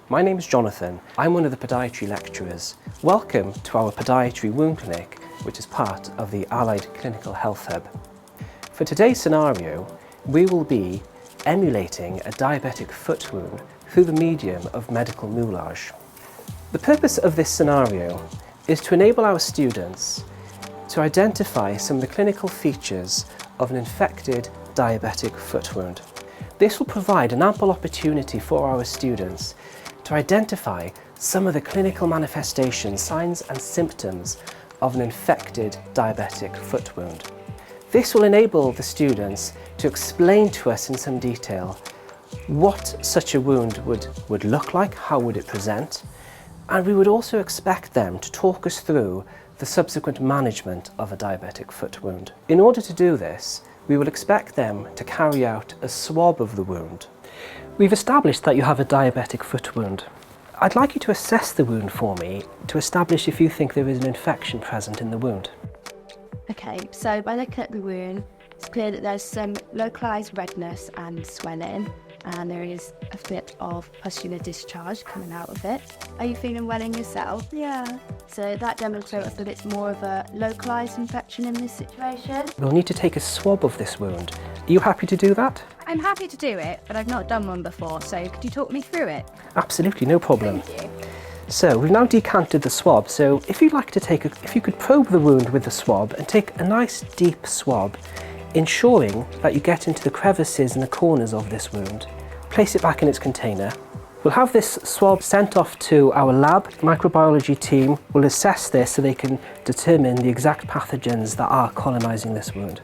My name is Jonathan. I'm one of the podiatry lecturers. Welcome to our Podiatry Wound Clinic, which is part of the Allied Clinical Health Hub. For today's scenario, we will be emulating a diabetic foot wound through the medium of medical moulage. The purpose of this scenario is to enable our students to identify some of the clinical features of an infected diabetic foot wound. This will provide an ample opportunity for our students to identify some of the clinical manifestations, signs and symptoms of an infected diabetic foot wound. This will enable the students to explain to us in some detail what such a wound would look like, how would it present, and we would also expect them to talk us through the subsequent management of a diabetic foot wound. In order to do this, we will expect them to carry out a swab of the wound. We've established that you have a diabetic foot wound. I'd like you to assess the wound for me to establish if you think there is an infection present in the wound. Okay, so by looking at the wound, it's clear that there's some localised redness and swelling, and there is a bit of pustular discharge coming out of it. Are you feeling well in yourself? Yeah. So that demonstrates that it's more of a localised infection in this situation. We'll need to take a swab of this wound. Are you happy to do that? I'm happy to do it, but I've not done one before, so could you talk me through it? Absolutely, no problem. Thank you. So we've now decanted the swab, so if you'd like to if you could probe the wound with the swab and take a nice deep swab, ensuring that you get into the crevices and the corners of this wound. Place it back in its container. We'll have this swab sent off to our lab. The microbiology team will assess this so they can determine the exact pathogens that are colonising this wound.